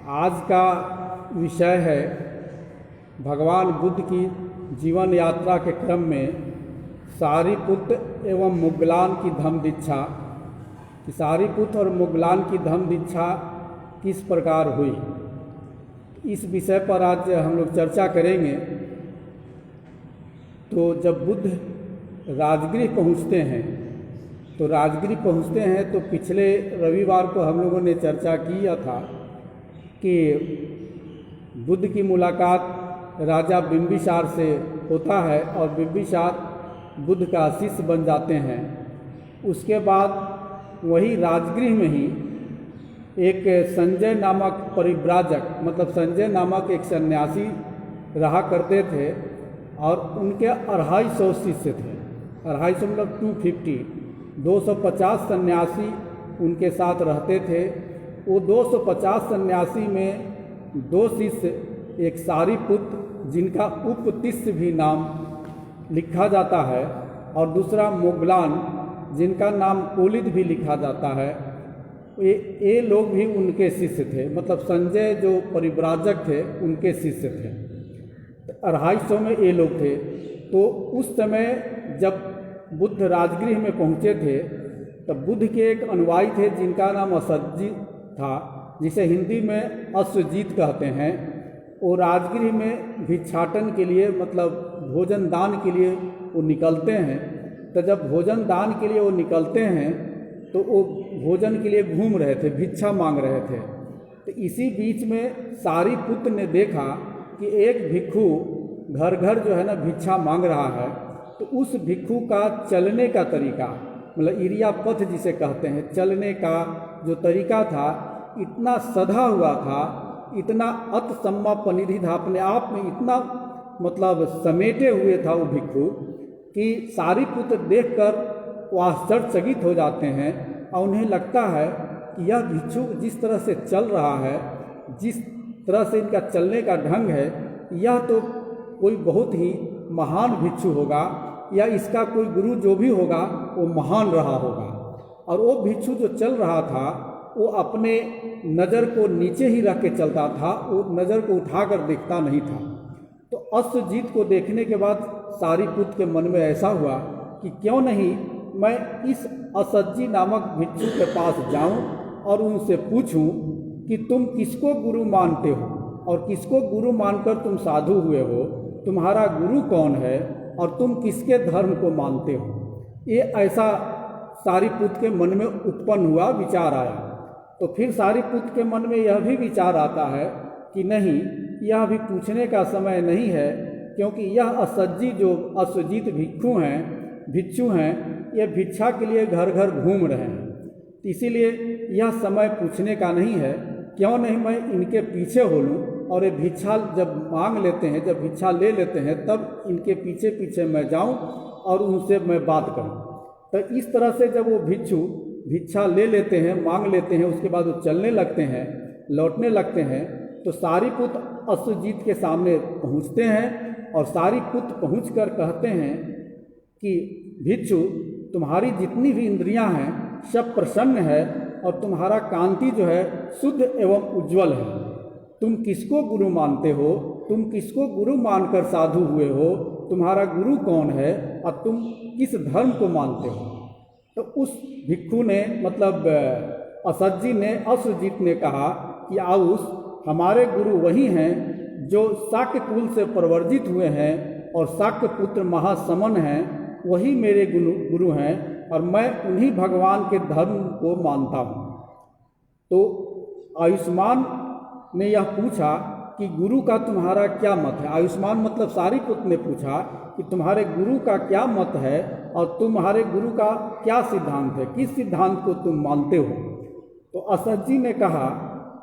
आज का विषय है भगवान बुद्ध की जीवन यात्रा के क्रम में सारिपुत्र एवं मुगलान की धम्म दीक्षा कि सारिपुत्र और मुगलान की धम्म दीक्षा किस प्रकार हुई। इस विषय पर आज हम लोग चर्चा करेंगे। तो जब बुद्ध राजगृह पहुँचते हैं तो पिछले रविवार को हम लोगों ने चर्चा किया था कि बुद्ध की मुलाकात राजा बिंबिसार से होता है और बिंबिसार बुद्ध का शिष्य बन जाते हैं। उसके बाद वही राजगृह में ही एक संजय नामक परिव्राजक मतलब संजय नामक एक सन्यासी रहा करते थे और उनके 250 शिष्य थे। 250 मतलब 250 सन्यासी उनके साथ रहते थे। वो 250 सन्यासी में 2 शिष्य, एक सारिपुत्र जिनका उपतिष्य भी नाम लिखा जाता है और दूसरा मुगलान जिनका नाम कोलिद भी लिखा जाता है, ये लोग भी उनके शिष्य थे। मतलब संजय जो परिव्राजक थे उनके शिष्य थे। 250 में ये लोग थे। तो उस समय जब बुद्ध राजगृह में पहुँचे थे तब बुद्ध के एक अनुयायी थे जिनका नाम असज्जी था, जिसे हिंदी में अश्वजीत कहते हैं। वो राजगृह में भिक्षाटन के लिए मतलब भोजन दान के लिए वो निकलते हैं। तो जब भोजन दान के लिए वो निकलते हैं तो वो भोजन के लिए घूम रहे थे, भिक्षा मांग रहे थे। तो इसी बीच में सारिपुत्र ने देखा कि एक भिक्षु घर घर जो है ना भिक्षा मांग रहा है। तो उस भिक्षु का चलने का तरीका मतलब इरिया पथ जिसे कहते हैं, चलने का जो तरीका था इतना सधा हुआ था, इतना अतसम्मा पनिधि था, अपने आप में इतना मतलब समेटे हुए था वो भिक्षु कि सारिपुत्र देखकर वो आश्चर्यचकित हो जाते हैं और उन्हें लगता है कि यह भिक्षु जिस तरह से चल रहा है, जिस तरह से इनका चलने का ढंग है, यह तो कोई बहुत ही महान भिक्षु होगा या इसका कोई गुरु जो भी होगा वो महान रहा होगा। और वो भिक्षु जो चल रहा था वो अपने नज़र को नीचे ही रख के चलता था, वो नज़र को उठाकर देखता नहीं था। तो अश्वजीत को देखने के बाद सारिपुत्र के मन में ऐसा हुआ कि क्यों नहीं मैं इस असज्जी नामक भिक्षु के पास जाऊं और उनसे पूछूं कि तुम किसको गुरु मानते हो और किसको गुरु मानकर तुम साधु हुए हो, तुम्हारा गुरु कौन है और तुम किसके धर्म को मानते हो। ये ऐसा सारिपुत्र के मन में उत्पन्न हुआ, विचार आया। तो फिर सारिपुत्र के मन में यह भी विचार आता है कि नहीं, यह भी पूछने का समय नहीं है, क्योंकि यह असज्जी जो अश्वजीत भिक्षु हैं ये भिक्षा के लिए घर घर घूम रहे हैं। इसीलिए यह समय पूछने का नहीं है। क्यों नहीं मैं इनके पीछे हो लूँ और ये भिक्षा जब मांग लेते हैं, जब भिक्षा ले लेते हैं, तब इनके पीछे पीछे मैं जाऊं और उनसे मैं बात करूं। तो इस तरह से जब वो भिक्षु भिक्षा ले लेते हैं, मांग लेते हैं, उसके बाद वो चलने लगते हैं, लौटने लगते हैं, तो सारिपुत्र अश्वजीत के सामने पहुंचते हैं और सारिपुत्र पहुंचकर कहते हैं कि भिक्षु, तुम्हारी जितनी भी इंद्रियां हैं सब प्रसन्न है और तुम्हारा कांति जो है शुद्ध एवं उज्जवल है। तुम किसको गुरु मानते हो, तुम किसको गुरु मानकर साधु हुए हो, तुम्हारा गुरु कौन है और तुम किस धर्म को मानते हो। तो उस भिक्षु ने मतलब अश्वजीत ने कहा कि आउस, हमारे गुरु वही हैं जो शाक्य कुल से प्रवर्जित हुए हैं और शाक्य पुत्र महासमन हैं, वही मेरे गुरु हैं और मैं उन्हीं भगवान के धर्म को मानता हूँ। तो आयुष्मान ने यह पूछा कि गुरु का तुम्हारा क्या मत है। आयुष्मान मतलब सारिपुत्र ने पूछा कि तुम्हारे गुरु का क्या मत है और तुम्हारे गुरु का क्या सिद्धांत है, किस सिद्धांत को तुम मानते हो। तो असज्जी ने कहा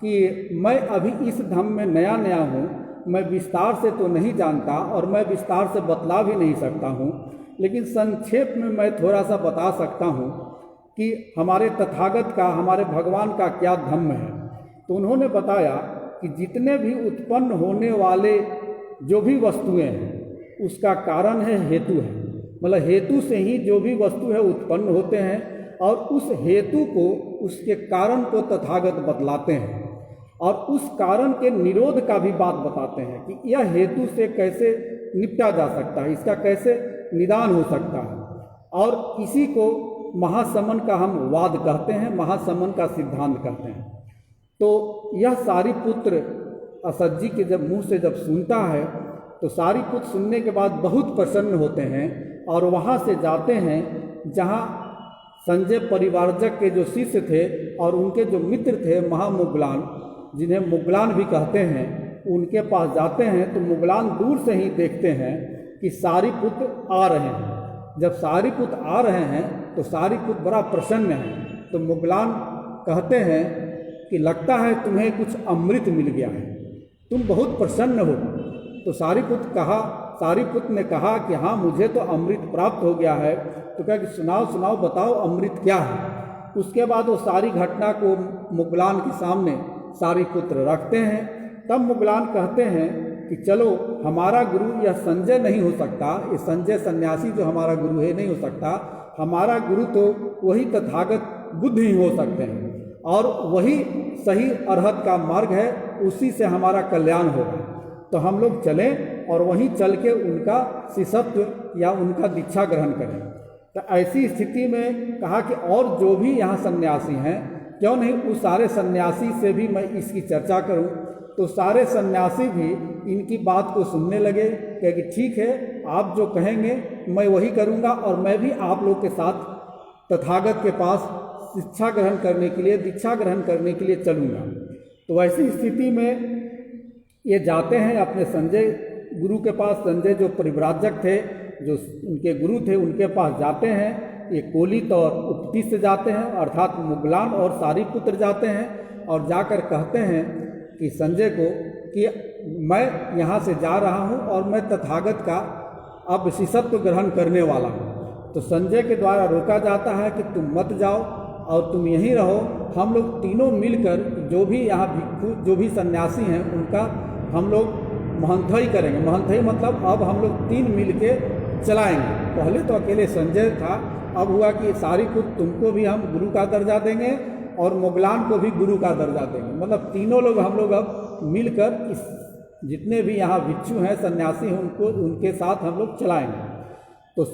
कि मैं अभी इस धम्म में नया हूँ, मैं विस्तार से तो नहीं जानता और मैं विस्तार से बतला भी नहीं सकता हूँ, लेकिन संक्षेप में मैं थोड़ा सा बता सकता हूँ कि हमारे तथागत का, हमारे भगवान का क्या धम्म है। तो उन्होंने बताया कि जितने भी उत्पन्न होने वाले जो भी वस्तुएं हैं उसका कारण है हेतु है। मतलब हेतु से ही जो भी वस्तु है उत्पन्न होते हैं और उस हेतु को, उसके कारण को तथागत बतलाते हैं। और उस कारण के निरोध का भी बात बताते हैं कि यह हेतु से कैसे निपटा जा सकता है, इसका कैसे निदान हो सकता है। और इसी को महासमन का हम वाद कहते हैं, महासमन का सिद्धांत कहते हैं। तो यह सारिपुत्र असज्जी के जब मुंह से जब सुनता है तो सारिपुत्र सुनने के बाद बहुत प्रसन्न होते हैं और वहाँ से जाते हैं जहाँ संजय परिवारजक के जो शिष्य थे और उनके जो मित्र थे महामुगलान, जिन्हें मुगलान भी कहते हैं, उनके पास जाते हैं। तो मुगलान दूर से ही देखते हैं कि सारिपुत्र आ रहे हैं। जब सारिपुत्र आ रहे हैं तो सारिपुत्र बड़ा प्रसन्न है। तो मुगलान कहते हैं कि लगता है तुम्हें कुछ अमृत मिल गया है, तुम बहुत प्रसन्न हो। तो सारिपुत्र ने कहा कि हाँ, मुझे तो अमृत प्राप्त हो गया है। तो कहा कि सुनाओ बताओ अमृत क्या है। उसके बाद वो सारी घटना को मुगलान के सामने सारिपुत्र रखते हैं। तब मुगलान कहते हैं कि चलो, हमारा गुरु यह संजय नहीं हो सकता, ये संजय सन्यासी जो हमारा गुरु है नहीं हो सकता। हमारा गुरु तो वही तथागत बुद्ध ही हो सकते हैं और वही सही अरहत का मार्ग है, उसी से हमारा कल्याण होगा। तो हम लोग चलें और वहीं चल के उनका शिष्यत्व या उनका दीक्षा ग्रहण करें। तो ऐसी स्थिति में कहा कि और जो भी यहाँ सन्यासी हैं, क्यों नहीं उस सारे सन्यासी से भी मैं इसकी चर्चा करूं। तो सारे सन्यासी भी इनकी बात को सुनने लगे कि ठीक है, आप जो कहेंगे मैं वही करूंगा और मैं भी आप लोग के साथ तथागत के पास शिक्षा ग्रहण करने के लिए, दीक्षा ग्रहण करने के लिए चलूँगा। तो ऐसी स्थिति में ये जाते हैं अपने संजय गुरु के पास। संजय जो परिव्राजक थे, जो उनके गुरु थे, उनके पास जाते हैं। ये कोलित और उपति से जाते हैं, अर्थात मुगलान और सारिपुत्र जाते हैं और जाकर कहते हैं कि संजय को कि मैं यहाँ से जा रहा हूँ और मैं तथागत का अब शिष्यत्व ग्रहण करने वाला हूँ। तो संजय के द्वारा रोका जाता है कि तुम मत जाओ और तुम यहीं रहो। हम लोग तीनों मिलकर जो भी यहाँ भिक्षु, जो भी सन्यासी हैं, उनका हम लोग महंथई करेंगे। महंथई मतलब अब हम लोग तीन मिल के चलाएँगे। पहले तो अकेले संजय था, अब हुआ कि सारिपुत्र तुमको भी हम गुरु का दर्जा देंगे और मुगलान को भी गुरु का दर्जा देंगे। मतलब तीनों लोग हम लोग अब मिलकर इस जितने भी यहाँ भिक्षु हैं, सन्यासी हैं, उनके साथ हम लोग चलाएंगे। तो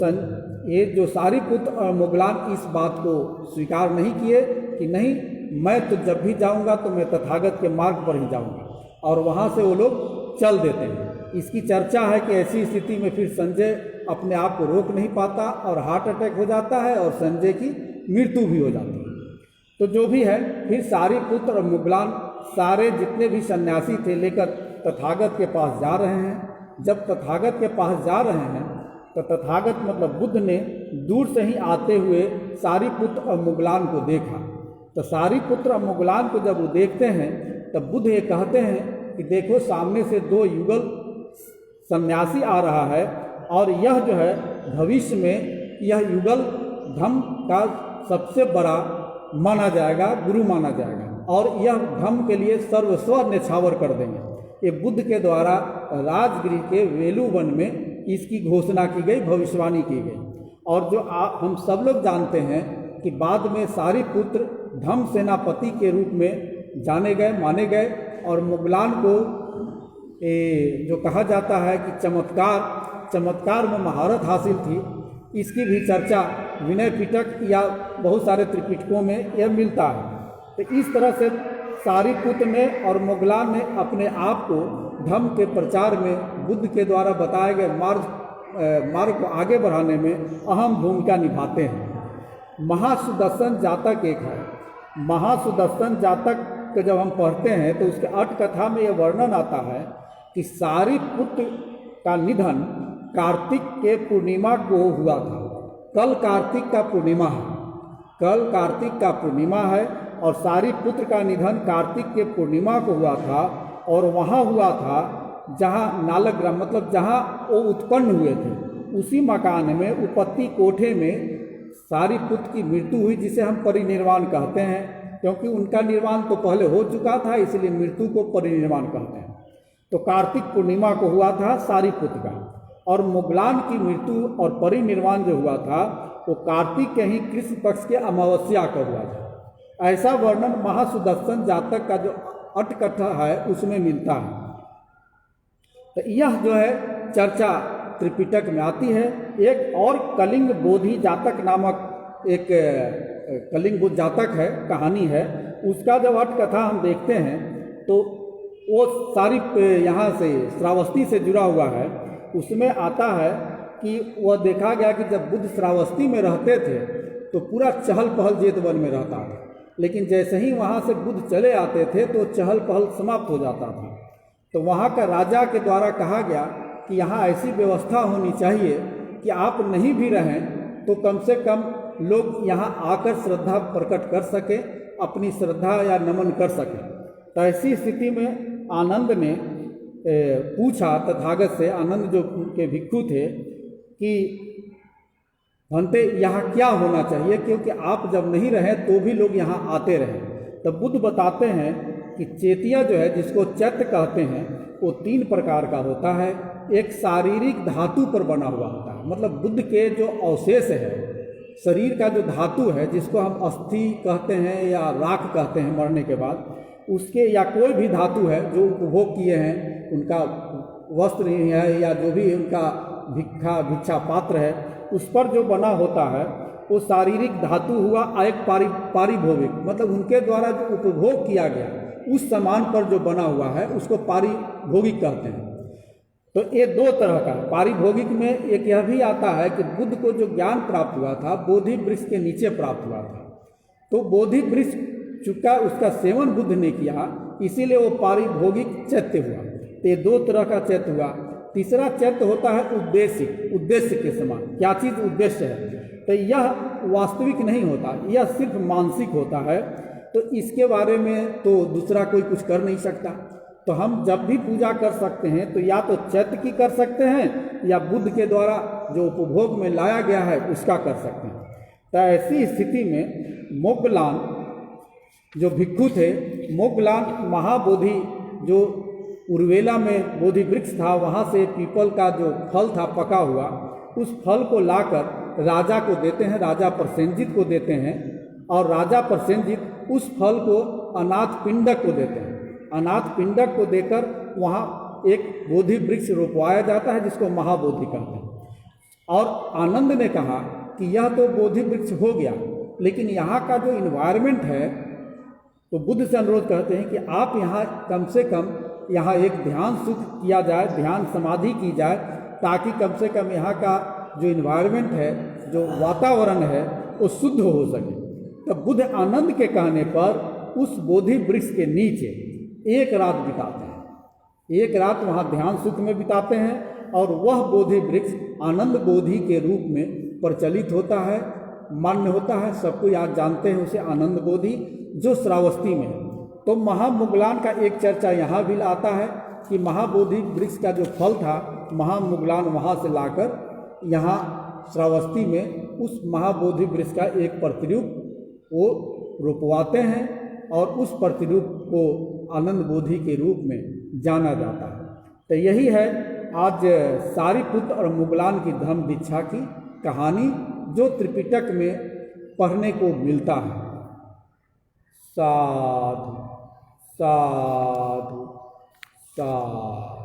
ये जो सारिपुत्र और मुगलान इस बात को स्वीकार नहीं किए कि नहीं, मैं तो जब भी जाऊँगा तो मैं तथागत के मार्ग पर ही जाऊँगा, और वहाँ से वो लोग चल देते हैं। इसकी चर्चा है कि ऐसी स्थिति में फिर संजय अपने आप को रोक नहीं पाता और हार्ट अटैक हो जाता है और संजय की मृत्यु भी हो जाती है। तो जो भी है, फिर सारिपुत्र और मुगलान सारे जितने भी सन्यासी थे लेकर तथागत के पास जा रहे हैं। जब तथागत के पास जा रहे हैं तो तथागत मतलब बुद्ध ने दूर से ही आते हुए सारिपुत्र और मुगलान को देखा। तो सारिपुत्र और मुगलान को जब वो देखते हैं तब बुद्ध ये कहते हैं कि देखो, सामने से दो युगल सन्यासी आ रहा है और यह जो है भविष्य में यह युगल धम्म का सबसे बड़ा माना जाएगा, गुरु माना जाएगा, और यह धम्म के लिए सर्वस्व न्यौछावर कर देंगे। ये बुद्ध के द्वारा राजगृह के वेलुवन में इसकी घोषणा की गई, भविष्यवाणी की गई। और जो हम सब लोग जानते हैं कि बाद में सारिपुत्र धम्म सेनापति के रूप में जाने गए, माने गए, और मुगलान को जो कहा जाता है कि चमत्कार में महारत हासिल थी, इसकी भी चर्चा विनय पिटक या बहुत सारे त्रिपिटकों में यह मिलता है। तो इस तरह से सारिपुत्र ने और मुगलान ने अपने आप को धम्म के प्रचार में बुद्ध के द्वारा बताए गए मार्ग को आगे बढ़ाने में अहम भूमिका निभाते हैं। महासुदर्शन जातक एक है। महासुदर्शन जातक को जब हम पढ़ते हैं तो उसके अट कथा में यह वर्णन आता है कि सारिपुत्र का निधन कार्तिक के पूर्णिमा को हुआ था। कल कार्तिक का पूर्णिमा है, कल कार्तिक का पूर्णिमा है और सारिपुत्र का निधन कार्तिक के पूर्णिमा को हुआ था। और वहाँ हुआ था जहाँ नालग्राम मतलब जहाँ वो उत्पन्न हुए थे, उसी मकान में उपत्ति कोठे में सारिपुत्र की मृत्यु हुई, जिसे हम परिनिर्वाण कहते हैं, क्योंकि उनका निर्वाण तो पहले हो चुका था, इसलिए मृत्यु को परिनिर्वाण कहते हैं। तो कार्तिक पूर्णिमा को हुआ था सारिपुत्र का, और मुगलान की मृत्यु और परिनिर्वाण जो हुआ था वो कार्तिक के ही कृष्ण पक्ष के अमावस्या का हुआ था। ऐसा वर्णन महासुदर्शन जातक का जो अटकथा है उसमें मिलता है। तो यह जो है चर्चा त्रिपिटक में आती है। एक और कलिंग बोधि जातक नामक एक कलिंग बुद्ध जातक है, कहानी है, उसका जब अटकथा हम देखते हैं तो वो सारी यहाँ से श्रावस्ती से जुड़ा हुआ है। उसमें आता है कि वह देखा गया कि जब बुद्ध श्रावस्ती में रहते थे तो पूरा चहल पहल जेतवन में रहता था, लेकिन जैसे ही वहाँ से बुद्ध चले आते थे तो चहल पहल समाप्त हो जाता था। तो वहाँ का राजा के द्वारा कहा गया कि यहाँ ऐसी व्यवस्था होनी चाहिए कि आप नहीं भी रहें तो कम से कम लोग यहाँ आकर श्रद्धा प्रकट कर सकें, अपनी श्रद्धा या नमन कर सकें। तो ऐसी स्थिति में आनंद ने पूछा तथागत से, आनंद जो उनके भिक्षु थे, कि भंते यहाँ क्या होना चाहिए, क्योंकि आप जब नहीं रहें तो भी लोग यहाँ आते रहें। तब बुद्ध बताते हैं कि चेतिया जो है, जिसको चैत्य कहते हैं, वो 3 प्रकार का होता है। एक शारीरिक धातु पर बना हुआ होता है, मतलब बुद्ध के जो अवशेष है, शरीर का जो धातु है, जिसको हम अस्थि कहते हैं या राख कहते हैं मरने के बाद, उसके या कोई भी धातु है जो उपभोग किए हैं, उनका वस्त्र नहीं है या जो भी उनका भिक्षा पात्र है, उस पर जो बना होता है वो शारीरिक धातु हुआ। एक पारिभोगिक, मतलब उनके द्वारा जो उपभोग किया गया उस सामान पर जो बना हुआ है उसको पारिभोगिक कहते हैं। तो ये 2 तरह का, पारिभोगिक में एक यह भी आता है कि बुद्ध को जो ज्ञान प्राप्त हुआ था बोधि वृक्ष के नीचे प्राप्त हुआ था, तो बोधि वृक्ष चूंकि उसका सेवन बुद्ध ने किया इसीलिए वो पारिभोगिक चैत्य हुआ। तो ये 2 तरह का चैत्य हुआ। तीसरा चैत्य होता है उद्देश्य के समान। क्या चीज़ उद्देश्य है? तो यह वास्तविक नहीं होता, यह सिर्फ मानसिक होता है। तो इसके बारे में तो दूसरा कोई कुछ कर नहीं सकता। तो हम जब भी पूजा कर सकते हैं तो या तो चैत्य की कर सकते हैं या बुद्ध के द्वारा जो उपभोग में लाया गया है उसका कर सकते हैं। तो ऐसी स्थिति में मोग्गलान जो भिक्षु थे, मोग्गलान महाबोधि जो उर्वेला में बोधि वृक्ष था, वहाँ से पीपल का जो फल था पका हुआ, उस फल को लाकर राजा को देते हैं, राजा प्रसेनजित को देते हैं, और राजा प्रसेनजित उस फल को अनाथ पिंडक को देते हैं। अनाथ पिंडक को देकर वहाँ एक बोधि वृक्ष रोपवाया जाता है जिसको महाबोधि कहते हैं। और आनंद ने कहा कि यह तो बोधि वृक्ष हो गया, लेकिन यहाँ का जो इन्वायरमेंट है, तो बुद्ध से अनुरोध करते हैं कि आप यहाँ कम से कम यहाँ एक ध्यान सुख किया जाए, ध्यान समाधि की जाए, ताकि कम से कम यहाँ का जो इन्वायरमेंट है, जो वातावरण है, वो शुद्ध हो सके। तब बुद्ध आनंद के कहने पर उस बोधि वृक्ष के नीचे 1 रात बिताते हैं। 1 रात वहाँ ध्यान सुख में बिताते हैं और वह बोधि वृक्ष आनंद बोधि के रूप में प्रचलित होता है, मान्य होता है। सब कोई आज जानते हैं उसे आनंद बोधि, जो श्रावस्ती में है। तो महामुगलान का एक चर्चा यहाँ भी आता है कि महाबोधि वृक्ष का जो फल था, महामुगलान वहाँ से लाकर यहाँ श्रावस्ती में उस महाबोधि वृक्ष का एक प्रतिरूप वो रोपवाते हैं और उस प्रतिरूप को आनंद बोधि के रूप में जाना जाता है। तो यही है आज सारिपुत्र और मुगलान की धर्म दीक्षा की कहानी, जो त्रिपिटक में पढ़ने को मिलता है। साधु साधु साधु।